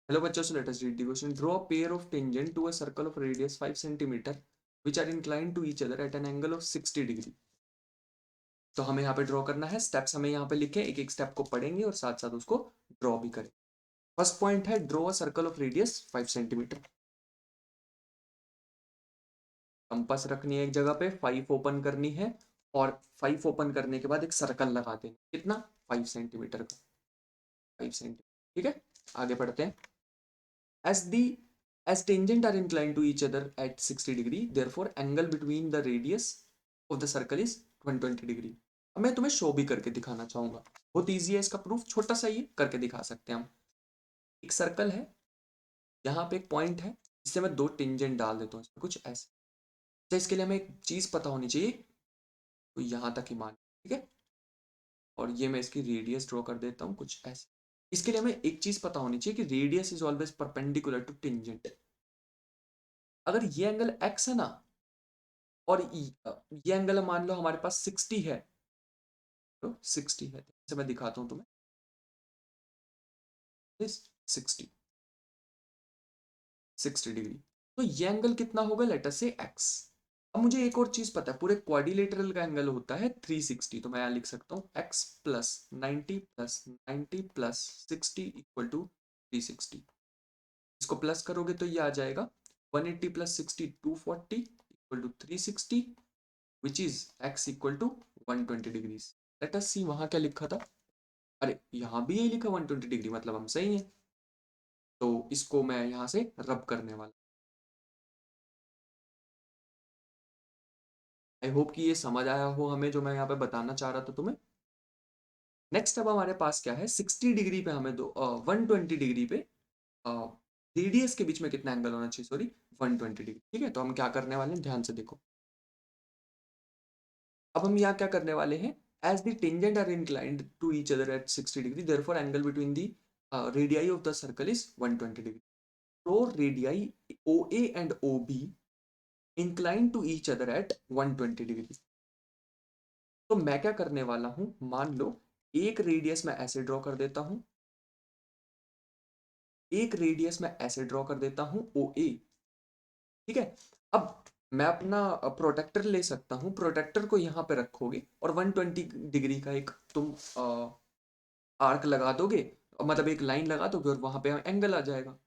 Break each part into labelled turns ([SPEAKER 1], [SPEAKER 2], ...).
[SPEAKER 1] Hello बच्चों, so let us read the question. Draw a pair of tangent to a circle of radius 5 centimeter which are inclined to each other at an angle of 60 degree. तो हमें यहाँ पे draw करना है. Steps हमें यहाँ पे लिखे, एक एक स्टेप को पढ़ेंगे और साथ साथ उसको ड्रॉ भी करें. फर्स्ट पॉइंट है draw a circle of radius 5 centimetre. Compass रखनी है एक जगह पे, 5 ओपन करनी है और 5 ओपन करने के बाद एक सर्कल लगा देना. कितना? 5 सेंटीमीटर का. 5 सेंटीमीटर. ठीक है, आगे बढ़ते हैं. As the as tangent are inclined to each other at 60 degree, therefore angle between the radius of the circle is 120 degree. अब मैं तुम्हें शो भी करके दिखाना चाहूंगा. बहुत इजी है इसका प्रूफ, छोटा सा ही करके दिखा सकते हैं हम. एक सर्कल है, यहाँ पे एक पॉइंट है, इससे मैं दो टेंजेंट डाल देता हूँ इसमें कुछ ऐसे. तो इसके लिए हमें एक चीज पता होनी चाहिए, तो यहाँ तक ही मान. ठीक है, और ये मैं इसकी रेडियस ड्रॉ कर देता हूँ कुछ ऐसे. इसके लिए हमें एक चीज पता होनी चाहिए कि radius is always perpendicular to tangent. अगर ये एंगल x है ना, और ये एंगल मान लो हमारे पास 60 है, तो 60 है, जैसे मैं दिखाता हूं तुम्हें. 60 60 डिग्री. तो ये एंगल कितना होगा? लेट अस से x. अब मुझे एक और चीज पता है, पूरे क्वाड्रिलेटरल का एंगल होता है 360. तो मैं यहां लिख सकता हूँ x plus 90 plus 90 plus 60 equal to 360. इसको प्लस करोगे तो ये आ जाएगा 180 plus 60 240 equal to 360 which is x equal to 120 degrees. Let us see वहां क्या लिखा था. अरे यहाँ भी यही लिखा 120 डिग्री, मतलब हम सही हैं. तो इसको मैं यहाँ से रब करने वाला. आई होप कि ये समझ आया हो हमें जो मैं यहाँ पे बताना चाह रहा था तुम्हें. नेक्स्ट अब हमारे पास क्या है, 60 डिग्री पे हमें 120 डिग्री पे रेडियस के बीच में कितना एंगल होना चाहिए, सॉरी 120 डिग्री. ठीक है, तो हम क्या करने वाले हैं, ध्यान से देखो. अब हम यहाँ क्या करने वाले हैं, as the tangent are inclined to each other at 60 degree, therefore angle between the radii of the circle is 120 degree. तो radii OA and OB incline to each other at 120 degree. तो मैं क्या करने वाला हूं, मान लो एक रेडियस मैं ऐसे ड्रॉ कर देता हूं, एक रेडियस मैं ऐसे ड्रॉ कर देता हूं OA. ठीक है, अब मैं अपना प्रोटेक्टर ले सकता हूं, प्रोटेक्टर को यहां पे रखोगे और 120 डिग्री का एक तुम आर्क लगा दोगे, मतलब एक लाइन लगा दोगे और वहां पे एंगल आ जाएगा.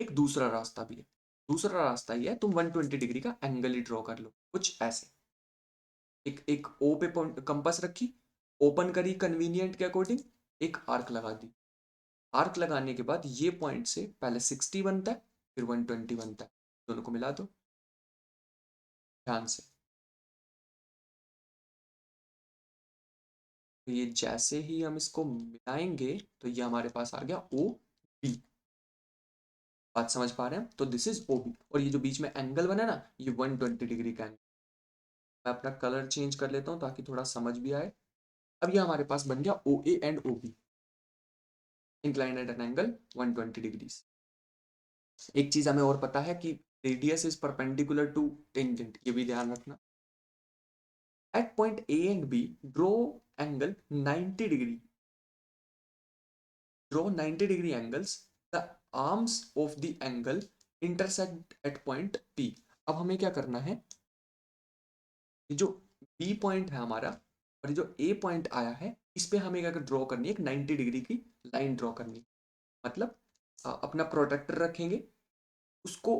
[SPEAKER 1] एक दूसरा रास्ता भी है. दूसरा रास्ता ये है, तुम 120 डिग्री का एंगल ही ड्रॉ कर लो कुछ ऐसे. एक एक ओ पे कंपास रखी, ओपन करी कन्वीनियंट के अकॉर्डिंग, एक आर्क लगा दी. आर्क लगाने के बाद ये पॉइंट से पहले 60 बनता है, फिर 120 बनता है. दोनों को मिला दो ध्यान से. तो ये जैसे ही हम इसको मिलाएंगे तो ये हमारे पास आ गया OB. बात समझ पा रहे हैं? तो दिस इज OB, और ये जो बीच में एंगल बना ना, ये 120 डिग्री का एंगल. मैं अपना कलर चेंज कर लेता हूँ ताकि थोड़ा समझ भी आए. अब ये हमारे पास बन गया OA and OB inclined at an angle 120 degrees. एक चीज हमें और पता है कि radius is perpendicular to tangent, ये भी ध्यान रखना. At point A and B draw angle 90 degree. Draw 90 degree angles. The arms of the angle intersect at point P. अब हमें क्या करना है, ये जो B पॉइंट है हमारा और ये जो A पॉइंट आया है, इस पे हमें क्या ड्रॉ करनी है, एक 90 डिग्री की लाइन ड्रॉ करनी है. मतलब अपना प्रोटेक्टर रखेंगे, उसको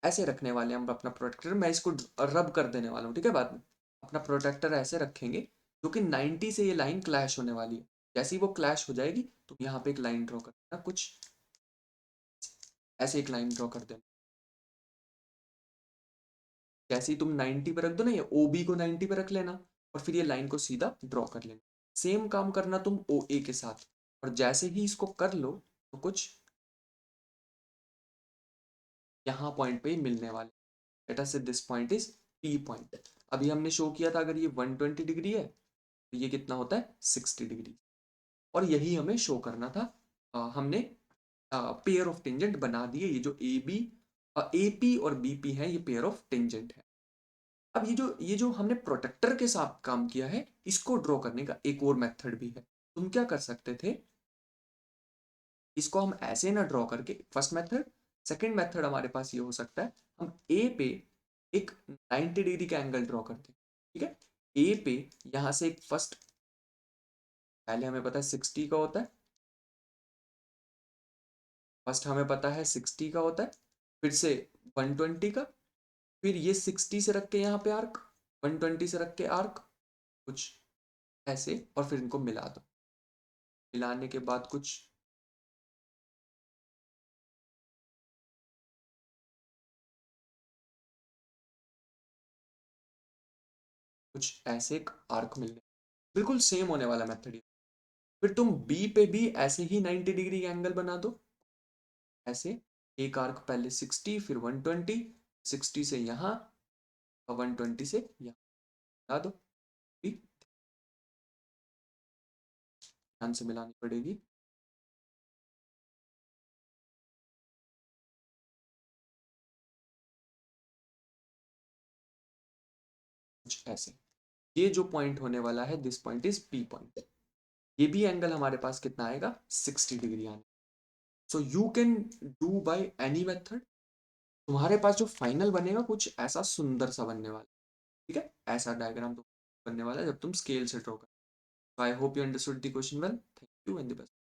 [SPEAKER 1] ऐसे रखने वाले हैं हम अपना प्रोटेक्टर. मैं इसको रब कर देने वाला हूँ, ठीक है, बाद में. अपना प्रोटेक्टर ऐसे रखेंगे जो कि 90 से ये लाइन क्लैश होने वाली है. जैसे ही वो क्लैश हो जाएगी तो यहाँ पे एक लाइन ड्रॉ कर देना, कुछ ऐसे एक लाइन ड्रॉ कर देना. जैसे ही तुम 90 पे रख दो ना, ये OB को 90 पे रख लेना और फिर ये लाइन को सीधा ड्रॉ कर लेना. सेम काम करना तुम OA के साथ, और जैसे ही इसको कर लो तो कुछ यहाँ पॉइंट पे ही मिलने वाले. लेट अस से this point is P point. अभी हमने शो किया था अगर ये 120 डिग्री है तो ये कितना होता है 60 डिग्री. और यही हमें शो करना था. हमने पेयर ऑफ टेंजेंट बना दिए. ये जो AP और BP है, ये पेयर ऑफ टेंजेंट है. अब ये जो हमने प्रोटेक्टर के साथ काम किया है, इसको ड्रॉ करने का एक और मेथड भी है. तुम क्या कर सकते थे, इसको हम ऐसे ना ड्रॉ करके, फर्स्ट मेथड। सेकंड मेथड हमारे पास ये हो सकता है, हम ए पे एक 90 डिग्री का एंगल ड्रॉ करते हैं। ठीक है, ए पे यहां से एक फर्स्ट, पहले हमें पता है 60 का होता है, फर्स्ट हमें पता है 60 का होता है, फिर से 120 का, फिर ये 60 से रख के यहाँ पे आर्क, 120 से रख के आर्क, कुछ ऐसे, और फिर इनको मिला दो। मिलाने के बाद कुछ ऐसे एक आर्क मिल गया। बिल्कुल सेम होने वाला मेथड ये। फिर तुम बी पे भी ऐसे ही 90 डिग्री एंगल बना दो, ऐसे। एक आर्क पहले 60, फिर 120, 60 से यहाँ और 120 से यहाँ मिला दो। ठीक, ध्यान से मिलानी पड़ेगी। कुछ ऐसे, ये जो पॉइंट होने वाला है, this point is P point. ये भी एंगल हमारे पास कितना आएगा, 60 डिग्री आने। So you can do by any method. तुम्हारे पास जो फाइनल बनेगा कुछ ऐसा सुंदर सा बनने वाला। ठीक है, ऐसा डायग्राम तो बनने वाला है जब तुम स्केल से ड्रॉ कर। I hope you understood the question well. Thank you and the best.